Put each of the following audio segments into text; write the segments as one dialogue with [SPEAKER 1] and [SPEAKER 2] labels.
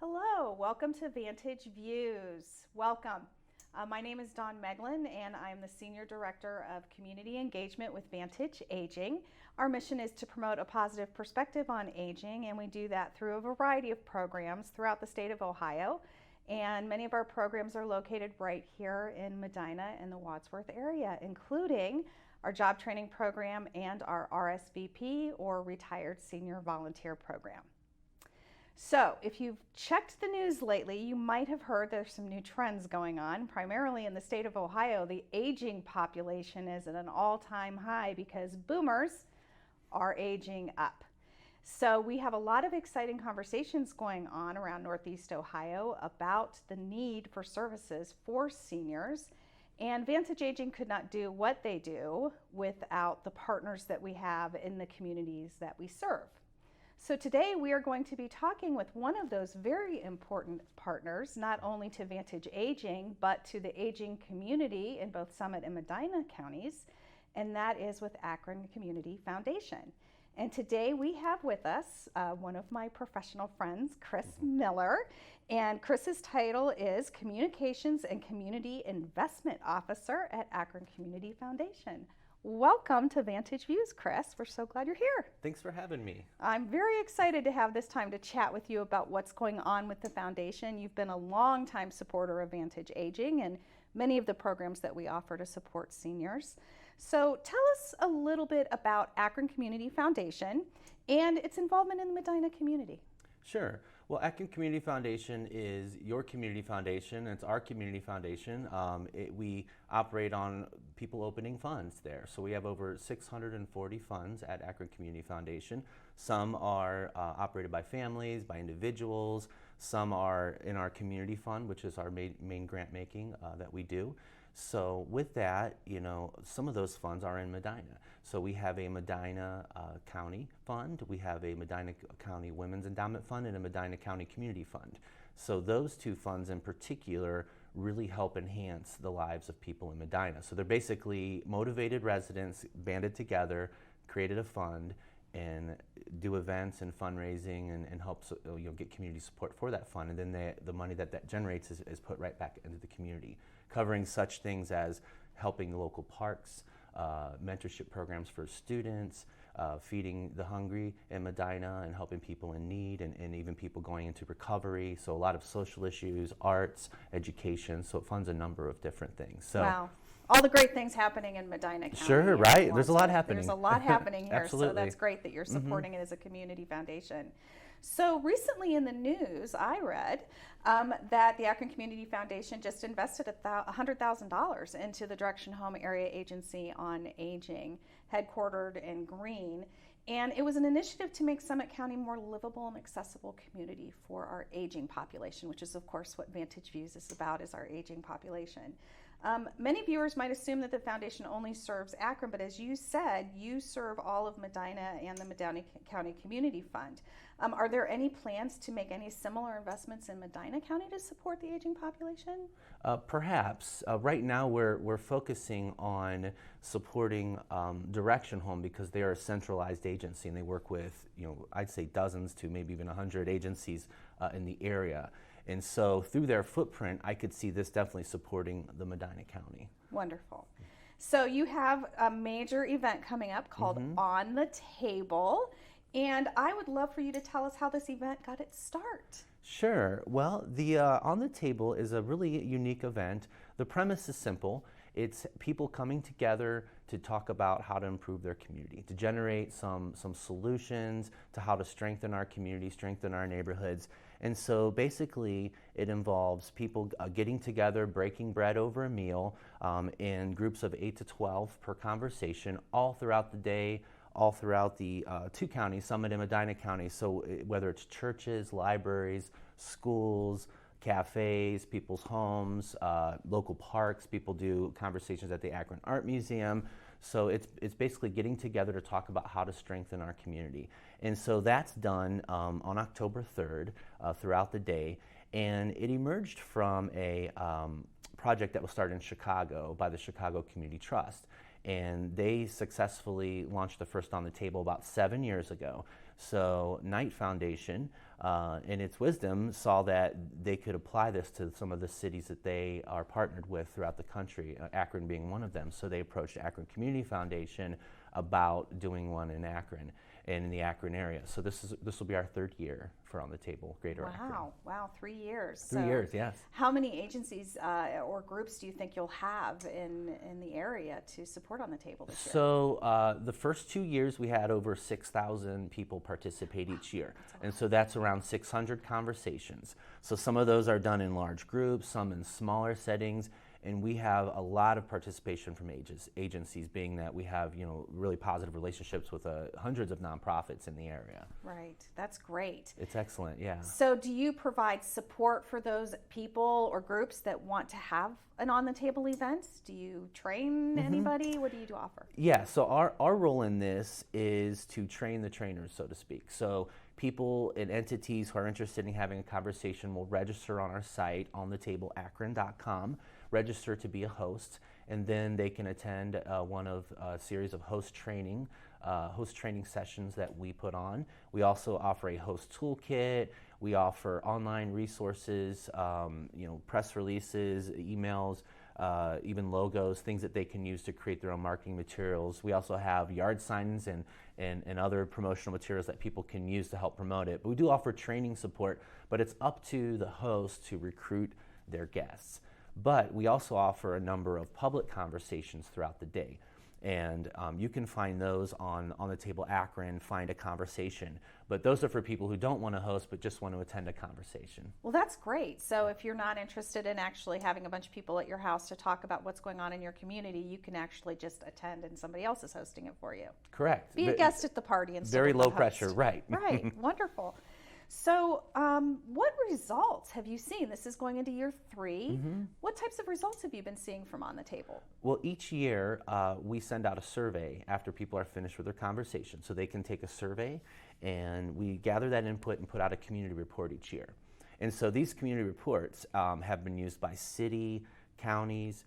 [SPEAKER 1] Hello, welcome to Vantage Views. Welcome. My name is Dawn Meglin, and I'm the Senior Director of Community Engagement with Vantage Aging. Our mission is to promote a positive perspective on aging, and we do that through a variety of programs throughout the state of Ohio. And many of our programs are located right here in Medina and the Wadsworth area, including our job training program and our RSVP or Retired Senior Volunteer Program. So if you've checked the news lately, you might have heard there's some new trends going on. Primarily in the state of Ohio, the aging population is at an all-time high because boomers are aging up. So we have a lot of exciting conversations going on around Northeast Ohio about the need for services for seniors. And Vantage Aging could not do what they do without the partners that we have in the communities that we serve. So today we are going to be talking with one of those very important partners, not only to Vantage Aging, but to the aging community in both Summit and Medina Counties, and that is with Akron Community Foundation. And today we have with us one of my professional friends, Chris Miller, and Chris's title is Communications and Community Investment Officer at Akron Community Foundation. Welcome to Vantage Views, Chris. We're so glad you're here.
[SPEAKER 2] Thanks for having me.
[SPEAKER 1] I'm very excited to have this time to chat with you about what's going on with the foundation. You've been a longtime supporter of Vantage Aging and many of the programs that we offer to support seniors. So tell us a little bit about Akron Community Foundation and its involvement in the Medina community.
[SPEAKER 2] Sure. Well, Akron Community Foundation is your community foundation. It's our community foundation. We operate on people opening funds there. So we have over 640 funds at Akron Community Foundation. Some are operated by families, by individuals. Some are in our community fund, which is our main grant making that we do. So with that, some of those funds are in Medina. So we have a Medina County Fund, we have a Medina County Women's Endowment Fund, and a Medina County Community Fund. So those two funds in particular really help enhance the lives of people in Medina. So they're basically motivated residents banded together, created a fund, and do events and fundraising and help get community support for that fund. And then the money that generates is put right back into the community, covering such things as helping the local parks, mentorship programs for students, feeding the hungry in Medina and helping people in need and even people going into recovery. So a lot of social issues, arts, education. So it funds a number of different things. So,
[SPEAKER 1] wow. All the great things happening in Medina County.
[SPEAKER 2] Sure, right. There's a lot happening.
[SPEAKER 1] There's a lot happening here,
[SPEAKER 2] Absolutely.
[SPEAKER 1] So that's great that you're supporting it as a community foundation. So recently in the news, I read that the Akron Community Foundation just invested $100,000 into the Direction Home Area Agency on Aging, headquartered in Greene. And it was an initiative to make Summit County more livable and accessible community for our aging population, which is, of course, what Vantage Views is about, is our aging population. Many viewers might assume that the foundation only serves Akron, but as you said, you serve all of Medina and the Medina County Community Fund. Are there any plans to make any similar investments in Medina County to support the aging population?
[SPEAKER 2] Perhaps. Right now we're focusing on supporting Direction Home because they are a centralized agency and they work with, I'd say dozens to maybe even 100 agencies in the area. And so through their footprint, I could see this definitely supporting the Medina County.
[SPEAKER 1] Wonderful. So you have a major event coming up called On the Table, and I would love for you to tell us how this event got its start.
[SPEAKER 2] Sure. Well, the On the Table is a really unique event. The premise is simple. It's people coming together to talk about how to improve their community, to generate some solutions to how to strengthen our community, strengthen our neighborhoods. And so basically it involves people getting together, breaking bread over a meal in groups of 8 to 12 per conversation all throughout the day, all throughout the two counties, Summit and Medina Counties. So whether it's churches, libraries, schools, cafes, people's homes, local parks, people do conversations at the Akron Art Museum. So it's basically getting together to talk about how to strengthen our community. And so that's done on October 3rd throughout the day. And it emerged from a project that was started in Chicago by the Chicago Community Trust. And they successfully launched the first On the Table about 7 years ago. So Knight Foundation, in its wisdom, saw that they could apply this to some of the cities that they are partnered with throughout the country, Akron being one of them. So they approached Akron Community Foundation about doing one in Akron and in the Akron area. So this will be our third year for On the Table, Greater Akron.
[SPEAKER 1] Wow, 3 years.
[SPEAKER 2] 3 years, yes.
[SPEAKER 1] How many agencies or groups do you think you'll have in the area to support On the Table this year?
[SPEAKER 2] So the first 2 years we had over 6,000 people participate each year. And so that's around 600 conversations. So some of those are done in large groups, some in smaller settings. And we have a lot of participation from agencies, being that we have, really positive relationships with hundreds of nonprofits in the area.
[SPEAKER 1] Right, that's great.
[SPEAKER 2] It's excellent, yeah.
[SPEAKER 1] So do you provide support for those people or groups that want to have an On the Table event? Do you train anybody? What do you offer?
[SPEAKER 2] Yeah, so our role in this is to train the trainers, so to speak. So people and entities who are interested in having a conversation will register on our site, onthetableakron.com. Register to be a host, and then they can attend one of a series of host training sessions that we put on. We also offer a host toolkit. We offer online resources, press releases, emails, even logos, things that they can use to create their own marketing materials. We also have yard signs and other promotional materials that people can use to help promote it. But we do offer training support, but it's up to the host to recruit their guests. But we also offer a number of public conversations throughout the day. And you can find those on the Table Akron, Find a Conversation. But those are for people who don't want to host but just want to attend a conversation.
[SPEAKER 1] Well, that's great. So if you're not interested in actually having a bunch of people at your house to talk about what's going on in your community, you can actually just attend and somebody else is hosting it for you.
[SPEAKER 2] Correct.
[SPEAKER 1] Be a guest at the party and
[SPEAKER 2] very low pressure, right.
[SPEAKER 1] Right, wonderful. So what results have you seen? This is going into year 3. What types of results have you been seeing from On the Table?
[SPEAKER 2] Well, each year we send out a survey after people are finished with their conversation. So they can take a survey, and we gather that input and put out a community report each year. And so these community reports have been used by city, counties,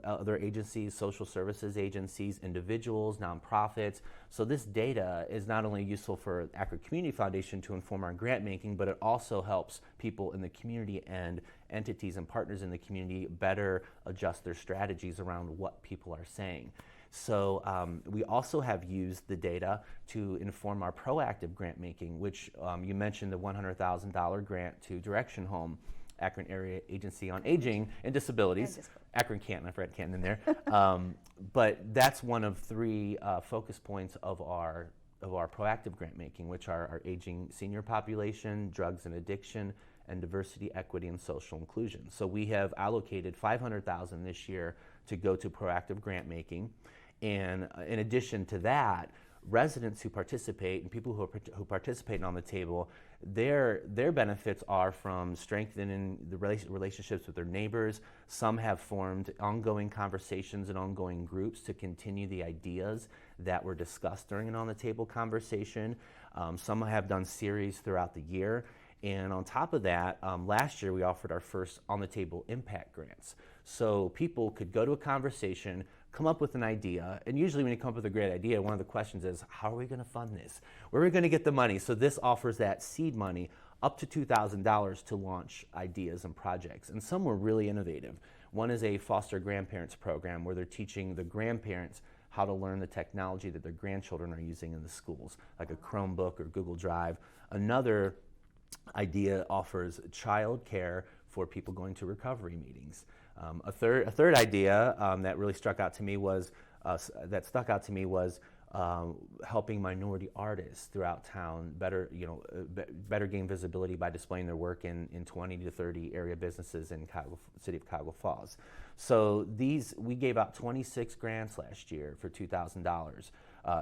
[SPEAKER 2] other agencies, social services agencies, individuals, nonprofits. So this data is not only useful for Akron Community Foundation to inform our grant making, but it also helps people in the community and entities and partners in the community better adjust their strategies around what people are saying. So we also have used the data to inform our proactive grant making, which you mentioned the $100,000 grant to Direction Home, Akron Area Agency on Aging and Disabilities. Akron Canton, I forgot Canton in there. But that's one of 3 focus points of our proactive grant making, which are our aging senior population, drugs and addiction, and diversity, equity, and social inclusion. So we have allocated $500,000 this year to go to proactive grant making. And in addition to that, residents who participate and people who participate in On the Table, their benefits are from strengthening the relationships with their neighbors. Some have formed ongoing conversations and ongoing groups to continue the ideas that were discussed during an On the Table conversation. Some have done series throughout the year. And on top of that, last year we offered our first On the Table impact grants. So people could go to a conversation, come up with an idea, and usually when you come up with a great idea, one of the questions is, how are we going to fund this? Where are we going to get the money? So this offers that seed money up to $2,000 to launch ideas and projects. And some were really innovative. One is a foster grandparents program where they're teaching the grandparents how to learn the technology that their grandchildren are using in the schools, like a Chromebook or Google Drive. Another idea offers child care for people going to recovery meetings. A third idea that really stuck out to me was helping minority artists throughout town better gain visibility by displaying their work in 20 to 30 area businesses in city of Cuyahoga Falls. So we gave out 26 grants last year for $2,000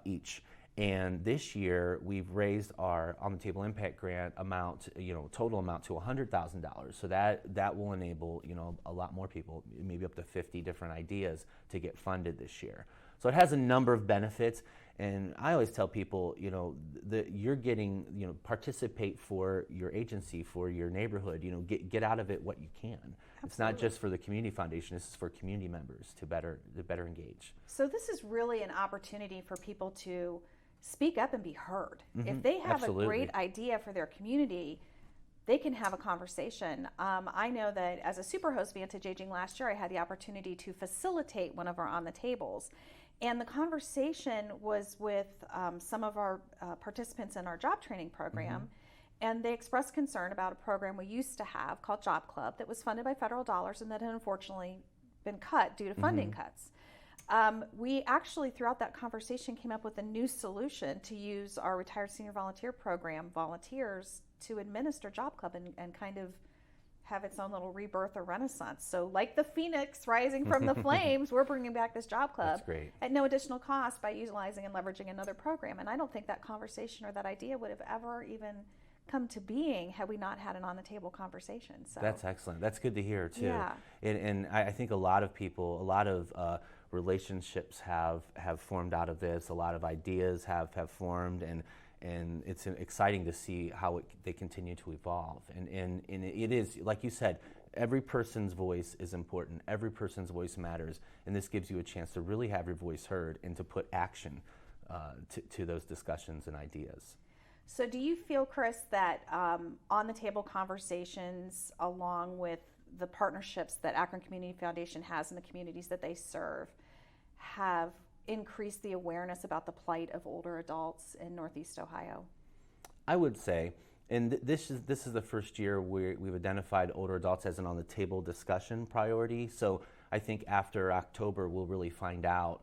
[SPEAKER 2] each. And this year, we've raised our On the Table Impact Grant amount, total amount to $100,000. So that will enable, a lot more people, maybe up to 50 different ideas to get funded this year. So it has a number of benefits. And I always tell people, that you're getting, participate for your agency, for your neighborhood, get out of it what you can. Absolutely. It's not just for the community foundation, this is for community members to better engage.
[SPEAKER 1] So this is really an opportunity for people to speak up and be heard. If they have
[SPEAKER 2] Absolutely.
[SPEAKER 1] a great idea for their community, they can have a conversation. I know that as a superhost Vantage Aging last year, I had the opportunity to facilitate one of our on the tables. And the conversation was with some of our participants in our job training program. And they expressed concern about a program we used to have called Job Club that was funded by federal dollars and that had unfortunately been cut due to funding cuts. We actually, throughout that conversation, came up with a new solution to use our retired senior volunteer program volunteers to administer Job Club and kind of have its own little rebirth or renaissance. So like the phoenix rising from the flames, we're bringing back this Job Club at no additional cost by utilizing and leveraging another program. And I don't think that conversation or that idea would have ever even come to being had we not had an on-the-table conversation. So
[SPEAKER 2] that's excellent. That's good to hear, too.
[SPEAKER 1] Yeah.
[SPEAKER 2] And I think a lot of people, a lot of relationships have formed out of this. A lot of ideas have formed, and it's exciting to see how they continue to evolve. And it is, like you said, every person's voice is important. Every person's voice matters. And this gives you a chance to really have your voice heard and to put action to those discussions and ideas.
[SPEAKER 1] So do you feel, Chris, that on-the-table conversations along with the partnerships that Akron Community Foundation has in the communities that they serve have increased the awareness about the plight of older adults in Northeast Ohio?
[SPEAKER 2] I would say, and this is the first year we've identified older adults as an on-the-table discussion priority. So I think after October we'll really find out,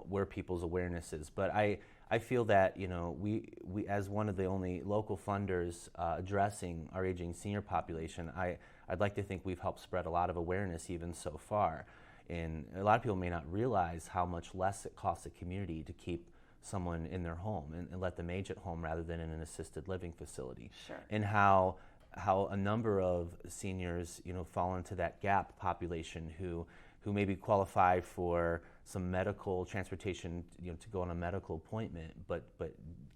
[SPEAKER 2] where people's awareness is. But I feel that we as one of the only local funders addressing our aging senior population, I'd like to think we've helped spread a lot of awareness even so far. And a lot of people may not realize how much less it costs a community to keep someone in their home and let them age at home rather than in an assisted living facility.
[SPEAKER 1] Sure.
[SPEAKER 2] And how a number of seniors fall into that gap population who maybe qualify for some medical transportation, to go on a medical appointment, but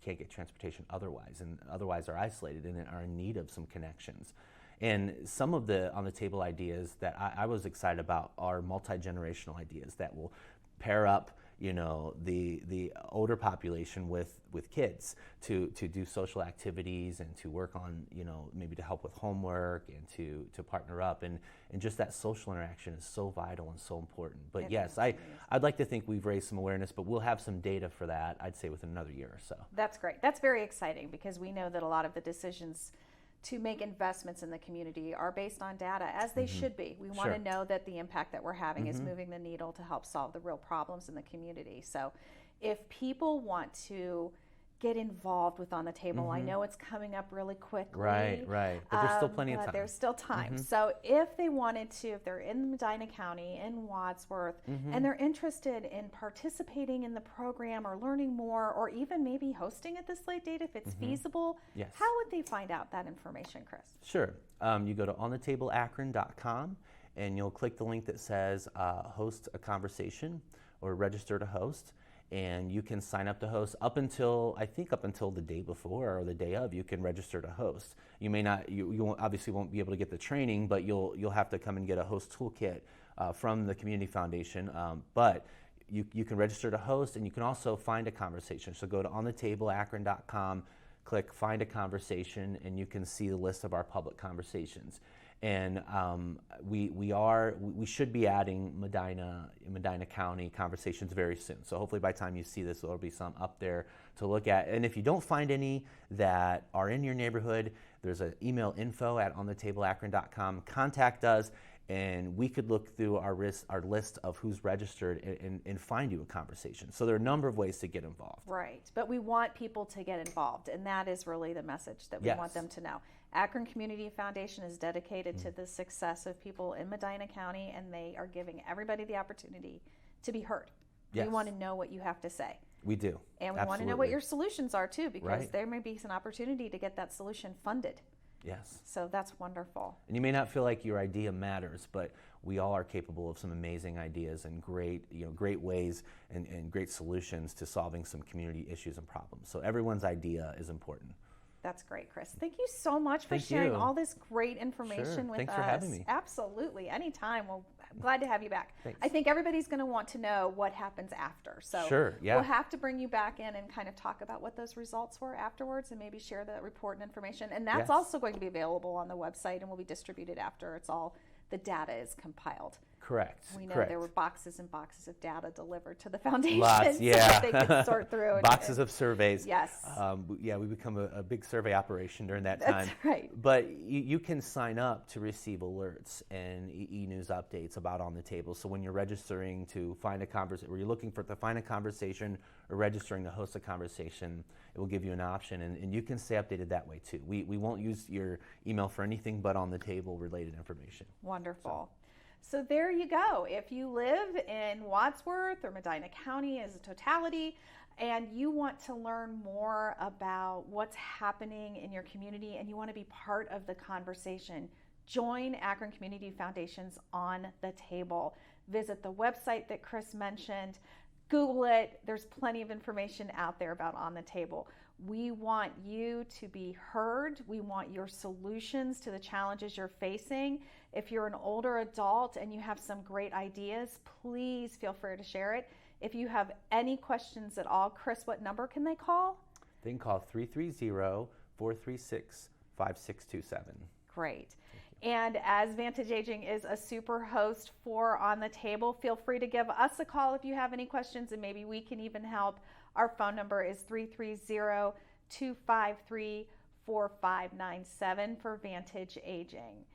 [SPEAKER 2] can't get transportation otherwise, and otherwise are isolated and are in need of some connections. And some of the on-the-table ideas that I was excited about are multi-generational ideas that will pair up, the older population with kids to do social activities and to work on, maybe to help with homework and to partner up. And just that social interaction is so vital and so important. But yes, I'd like to think we've raised some awareness, but we'll have some data for that, I'd say, within another year or so.
[SPEAKER 1] That's great. That's very exciting because we know that a lot of the decisions to make investments in the community are based on data, as they should be. We want to know that the impact that we're having is moving the needle to help solve the real problems in the community. So if people want to get involved with On the Table, I know it's coming up really quickly.
[SPEAKER 2] Right. But there's still plenty of time.
[SPEAKER 1] There's still time. So if they wanted to, if they're in Medina County, in Wadsworth, and they're interested in participating in the program or learning more, or even maybe hosting at this late date if it's feasible, how would they find out that information, Chris?
[SPEAKER 2] Sure. You go to onthetableakron.com and you'll click the link that says host a conversation or register to host. And you can sign up to host up until the day before or the day of. You can register to host. You may not, you obviously won't be able to get the training, but you'll have to come and get a host toolkit from the Community Foundation. But you can register to host, and you can also find a conversation. So go to onthetableakron.com, click Find a Conversation, and you can see the list of our public conversations. And we should be adding Medina County conversations very soon. So hopefully by the time you see this, there'll be some up there to look at. And if you don't find any that are in your neighborhood, there's an email info@onthetableakron.com. Contact us, and we could look through our list of who's registered and find you a conversation. So there are a number of ways to get involved.
[SPEAKER 1] Right, but we want people to get involved, and that is really the message that we want them to know. Akron Community Foundation is dedicated to the success of people in Medina County, and they are giving everybody the opportunity to be heard. We want to know what you have to say.
[SPEAKER 2] We do.
[SPEAKER 1] And we want to know what your solutions are, too, because there may be an opportunity to get that solution funded.
[SPEAKER 2] Yes.
[SPEAKER 1] So that's wonderful.
[SPEAKER 2] And you may not feel like your idea matters, but we all are capable of some amazing ideas and great ways and great solutions to solving some community issues and problems. So everyone's idea is important.
[SPEAKER 1] That's great, Chris. Thank you so much for sharing all this great information with us.
[SPEAKER 2] Thanks for having me.
[SPEAKER 1] Absolutely. Anytime. We'll glad to have you back.
[SPEAKER 2] Thanks.
[SPEAKER 1] I think everybody's going to want to know what happens after. So
[SPEAKER 2] Sure, yeah.
[SPEAKER 1] we'll have to bring you back in and kind of talk about what those results were afterwards and maybe share the report and information. And that's
[SPEAKER 2] Yes.
[SPEAKER 1] also going to be available on the website and will be distributed after the data is compiled.
[SPEAKER 2] Correct.
[SPEAKER 1] We know
[SPEAKER 2] correct.
[SPEAKER 1] there were boxes and boxes of data delivered to the foundation
[SPEAKER 2] Lots,
[SPEAKER 1] so
[SPEAKER 2] yeah.
[SPEAKER 1] that they could sort through.
[SPEAKER 2] Boxes of surveys.
[SPEAKER 1] Yes.
[SPEAKER 2] We become a big survey operation during that
[SPEAKER 1] That's
[SPEAKER 2] time.
[SPEAKER 1] right.
[SPEAKER 2] But you can sign up to receive alerts and e-news updates about On the Table. So when you're registering to find a conversation, or you're looking to find a conversation or registering to host a conversation, it will give you an option, and you can stay updated that way too. We won't use your email for anything but On the Table related information.
[SPEAKER 1] Wonderful. So there you go. If you live in Wadsworth or Medina County as a totality, and you want to learn more about what's happening in your community and you want to be part of the conversation, join Akron Community Foundation's On the Table. Visit the website that Chris mentioned. Google it. There's plenty of information out there about On the Table. We want you to be heard. We want your solutions to the challenges you're facing. If you're an older adult and you have some great ideas, please feel free to share it. If you have any questions at all, Chris, what number can they call?
[SPEAKER 2] They can call 330-436-5627.
[SPEAKER 1] Great. And as Vantage Aging is a super host for On the Table, feel free to give us a call if you have any questions, and maybe we can even help. Our phone number is 330-253-4597 for Vantage Aging.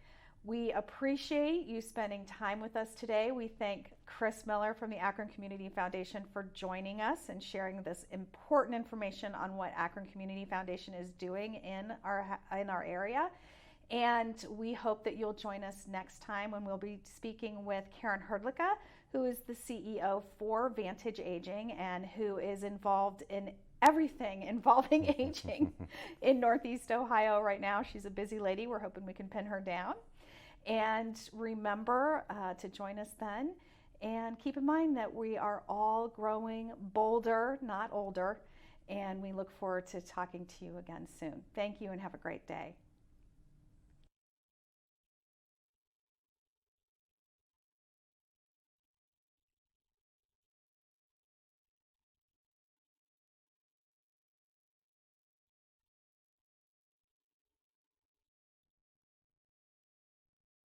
[SPEAKER 1] We appreciate you spending time with us today. We thank Chris Miller from the Akron Community Foundation for joining us and sharing this important information on what Akron Community Foundation is doing in our area. And we hope that you'll join us next time when we'll be speaking with Karen Herdlicka, who is the CEO for Vantage Aging and who is involved in everything involving aging in Northeast Ohio right now. She's a busy lady. We're hoping we can pin her down. And remember to join us then. And keep in mind that we are all growing bolder, not older. And we look forward to talking to you again soon. Thank you and have a great day.